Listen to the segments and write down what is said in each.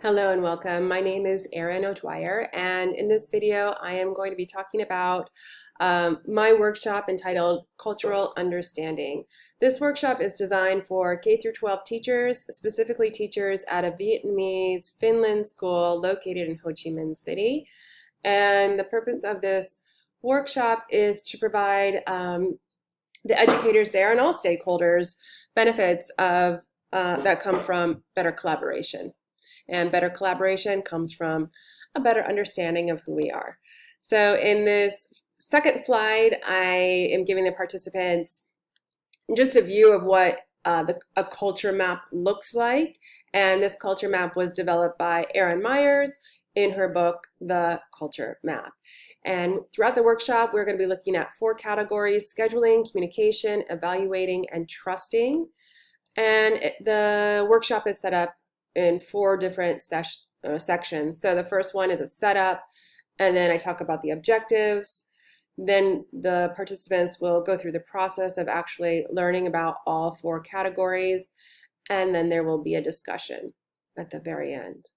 Hello and welcome. My name is Erin O'Dwyer, and in this video I am going to be talking about my workshop entitled Cultural Understanding. This workshop is designed for K through 12 teachers, specifically teachers at a Vietnamese Finland school located in Ho Chi Minh City. And the purpose of this workshop is to provide the educators there and all stakeholders benefits of that come from better collaboration. And better collaboration comes from a better understanding of who we are. So in this second slide, I am giving the participants just a view of what a culture map looks like. And this culture map was developed by Erin Myers in her book, The Culture Map. And throughout the workshop, we're going to be looking at 4 categories: scheduling, communication, evaluating, and trusting. And the workshop is set up in 4 different sections. So the first one is a setup, and then I talk about the objectives. Then the participants will go through the process of actually learning about all 4 categories, and then there will be a discussion at the very end.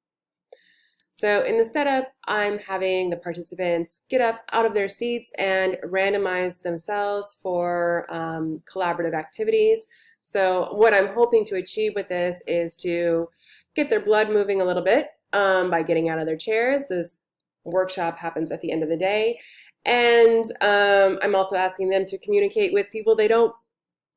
So in the setup, I'm having the participants get up out of their seats and randomize themselves for collaborative activities. So what I'm hoping to achieve with this is to get their blood moving a little bit by getting out of their chairs. This workshop happens at the end of the day. And I'm also asking them to communicate with people they don't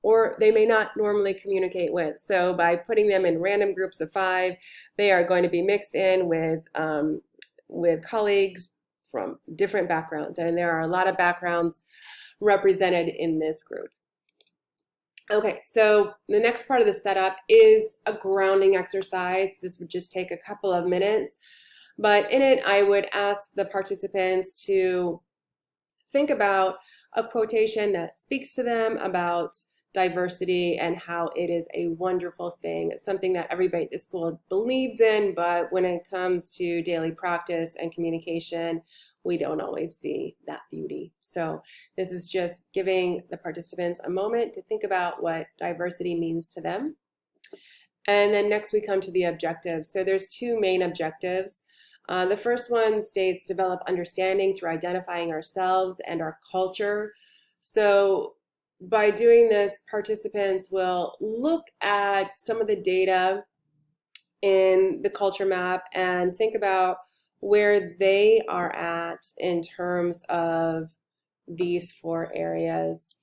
or they may not normally communicate with. So by putting them in random groups of 5, they are going to be mixed in with colleagues from different backgrounds. And there are a lot of backgrounds represented in this group. Okay, so the next part of the setup is a grounding exercise. This would just take a couple of minutes, but in it I would ask the participants to think about a quotation that speaks to them about diversity and how it is a wonderful thing. It's something that everybody at the school believes in, but when it comes to daily practice and communication, we don't always see that beauty. So this is just giving the participants a moment to think about what diversity means to them. And then next we come to the objectives. So there's 2 main objectives. The first one states develop understanding through identifying ourselves and our culture. So by doing this, participants will look at some of the data in the culture map and think about where they are at in terms of these 4 areas: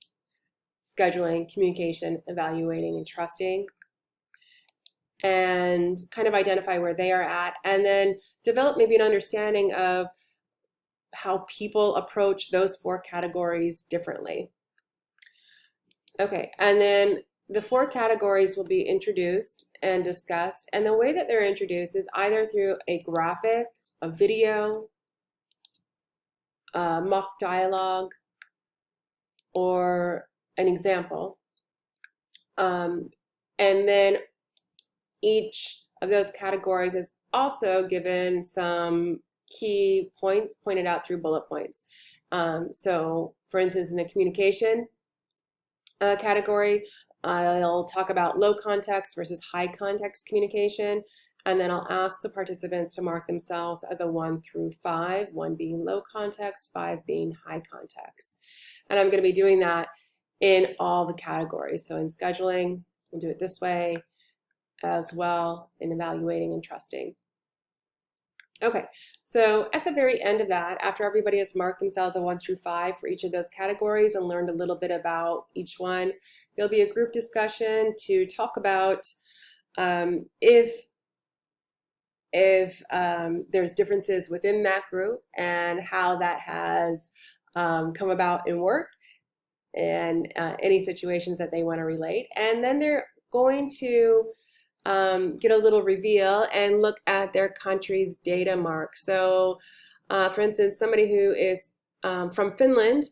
scheduling, communication, evaluating, and trusting, and kind of identify where they are at, and then develop maybe an understanding of how people approach those 4 categories differently. Okay, and then the 4 categories will be introduced and discussed, and the way that they're introduced is either through a graphic, a video, a mock dialogue, or an example. And then each of those categories is also given some key points pointed out through bullet points. So for instance, in the communication category, I'll talk about low context versus high context communication, and then I'll ask the participants to mark themselves as a 1 through 5, 1 being low context, 5 being high context. And I'm going to be doing that in all the categories. So in scheduling, we'll do it this way, as well in evaluating and trusting. Okay, so at the very end of that, after everybody has marked themselves a 1 through 5 for each of those categories and learned a little bit about each one, there'll be a group discussion to talk about if there's differences within that group and how that has come about in work, and any situations that they want to relate. And then they're going to get a little reveal and look at their country's data mark. So for instance, somebody who is from Finland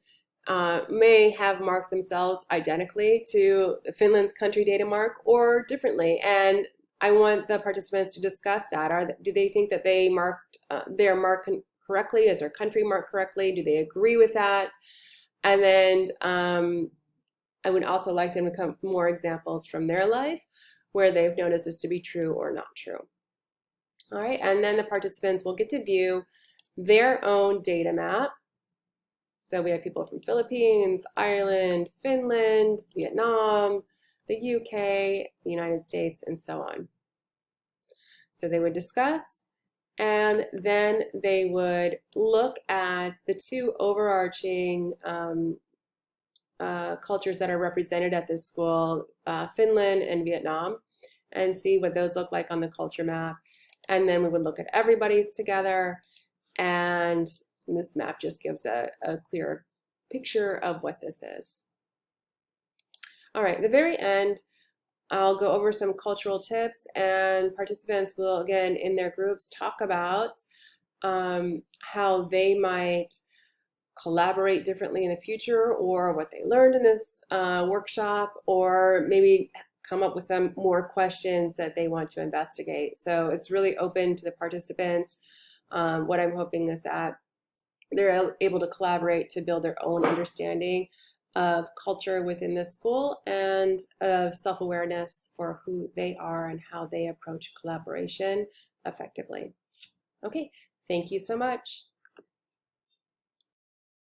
may have marked themselves identically to Finland's country data mark or differently, and I want the participants to discuss that. Do they think that they marked their mark correctly? Is their country marked correctly? Do they agree with that? And then I would also like them to come more examples from their life where they've noticed this to be true or not true. All right, and then the participants will get to view their own data map. So we have people from Philippines, Ireland, Finland, Vietnam, the UK, the United States, and so on. So they would discuss, and then they would look at the two overarching cultures that are represented at this school, Finland and Vietnam, and see what those look like on the culture map. And then we would look at everybody's together, and this map just gives a clear picture of what this is. All right, at the very end, I'll go over some cultural tips, and participants will, again, in their groups, talk about how they might collaborate differently in the future, or what they learned in this workshop, or maybe come up with some more questions that they want to investigate. So it's really open to the participants. What I'm hoping is that they're able to collaborate to build their own understanding of culture within the school and of self-awareness for who they are and how they approach collaboration effectively. Okay, thank you so much.